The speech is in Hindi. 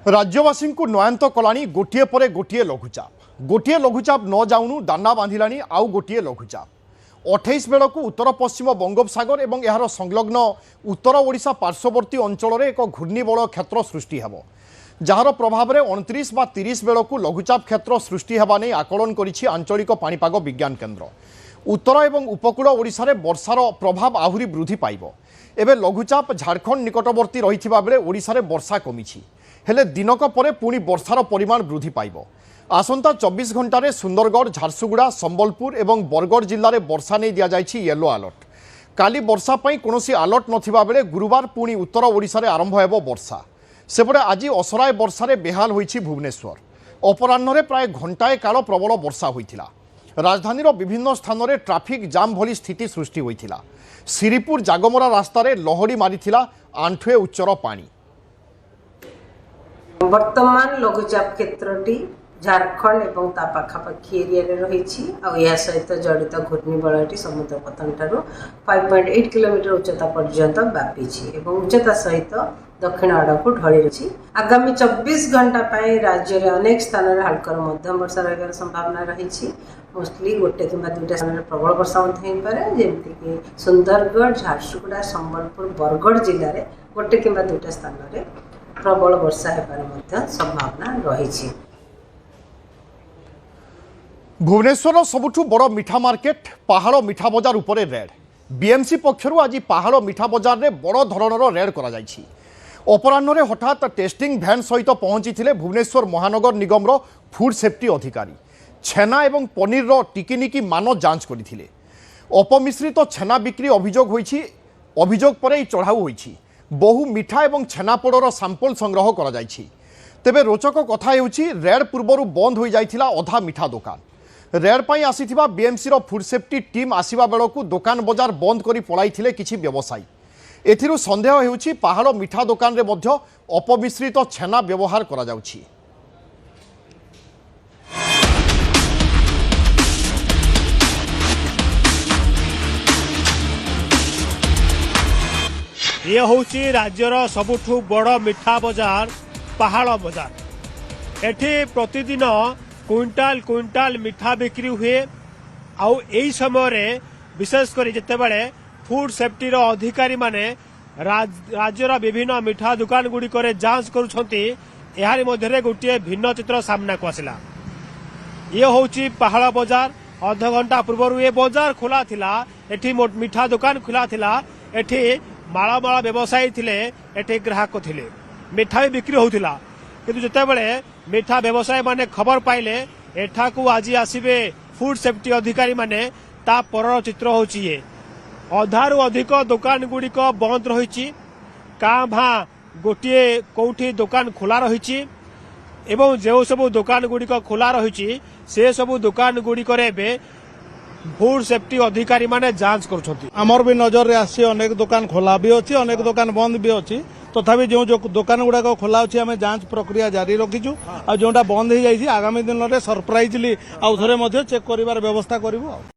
राज्यवासी को नयंत कलानी गोटे पर गोटे लघुचाप न जाऊनु दाना बांधिलानी आउ गोटे लघुचाप 28 बेल को उत्तर पश्चिम बंगोपसागर और यार संलग्न उत्तर ओडिशा पार्श्ववर्ती अंचल एक घूर्णिबल क्षेत्र सृष्टि हेब जार प्रभाव में 29 बा 30 बेल को लघुचाप क्षेत्र सृष्टि हेबा नहीं आकलन करिछि आंचलिक पाणीपाग विज्ञान केन्द्र। उत्तर और उपकूल ओडिशा रे वर्षार प्रभाव आहुरी वृद्धि पाइब। एबे लघुचाप झारखंड निकटवर्ती रहिथिबा बेले ओडिशा रे वर्षा कमिछि हेले दिनक परे पुणी वर्षार परिमाण वृद्धि पाइब। आसंता 24 घंटे सुंदरगढ़ झारसुगुड़ा संबलपुर और बरगढ़ जिले में वर्षा नहीं दि जाइछि येलो अलर्ट। काली वर्षा पई कोनोसी अलर्ट नथिबा बेले गुरुवार पुणी उत्तर ओडिशा रे आरंभ हेबो वर्षा। सेपटे आज असराय वर्षारे बेहाल होइछि भुवनेश्वर। अपराह्न प्राय घंटाए काल प्रबल वर्षा होइथिला। राजधानीर विभिन्न स्थान में ट्राफिक जाम भली स्थिति सृष्टि होइथिला। श्रीपुर जागमरा रास्तार लहड़ी मारिथिला आंठुए उच्चर पानी। वर्तमान लघुचाप क्षेत्रटी झारखंड एवं ता पाखापाखी एरिया रही सहित जड़ित घूर्णिबलटी समुद्र पतन ठारू 5.8 किलोमीटर उच्चता पर्यंत व्यापी उच्चता सहित दक्षिण आड़क ढली रही। आगामी 24 घंटा राज्य में अनेक स्थान में हल्कर मध्यम वर्षा रही संभावना रही। मोस्टली गोटे कि दुईटा स्थान में प्रबल वर्षा होपे जमीक सुंदरगढ़ झारसुगुड़ा संबलपुर बरगढ़ जिले में गोटे कि दुईटा स्थान में प्रबल वर्षा होबार संभावना रही। भुवनेश्वर सबुठु बड़ मिठा मार्केट पहाड़ मिठा बजार उपरे रेड। बीएमसी पक्षर आज पहाड़ मिठा बजार रे बड़ धरणर रेड करा जायछि। अपराह्न हठात टेस्टिंग भैन सहित पहुंची भुवनेश्वर महानगर निगमर फूड सेफ्टी अधिकारी छेना एवं पनीर टिकिनिकी मान जांच करथिले। अपमिश्रित छेना बिक्री अभियोग पर चढ़ाऊ होइछि। बहु मिठा एवं छेनापोड़र सैंपल संग्रह करा जायछि। तेबे रोचक कथा हेउछि रेड पूर्व बंद हो जाइथिला अधा मिठा दुकान। रेड पाई आसीथिबा बीएमसी रो फूड सेफ्टी टीम आसीबा बेलकु दुकान बजार बंद करी पळाइथिले किछि व्यवसायी। एथिरु संदेह हेउछि पहाड़ मिठा दुकान रे मध्य अपमिश्रित छेना व्यवहार करा जाउछि। ये होची राज्यर सबुठु बड़ मिठा बजार पहाड़ बजार। एठी प्रतिदिन क्विंटाल क्विंटाल मिठा बिक्री हुए। आउ एई समय रे विशेष कर जितेबाला फूड सेफ्टी रो अधिकारी माने राज्यर विभिन्न मिठा दुकान गुड़ी करे जांच करुछंती। एहारी मध्यरे गोटे भिन्न चित्र सामना को आसिला। ये होची पहाड़ बजार। अध घंटा पूर्व ये बजार खोला थिला। एठी मिठा दुकान खुला थिला। एठी माला माला व्यवसायी थिले। एठी ग्राहक थिले। मिठा भी बिक्री होउथिला। किंतु जितेबाला मिठा व्यवसायी माने खबर पाइले एठा को आज आसीबे फूड सेफ्टी अधिकारी माने ता परर चित्र होची। ये अधारु अधिक दुकान गुड़िक बंद रही। काँ भाँ गोटे कौटी दुकान खोला रही एवं जो सबू दुकान गुड़िक खोला रही से सबू दुकान गुड़िक फूड सेफ्टी अधिकारी माने जांच कर। आमर भी नजर आसी अनेक दुकान खोला भी अच्छी अनेक दुकान बंद भी अच्छी तथापि जो दुकान गुड़ाक खोला अच्छी आम जांच प्रक्रिया जारी रखीचु। आ जोटा बंद हो जाए आगामी दिन में सरप्राइजली आउ थे चेक कर व्यवस्था करूँ।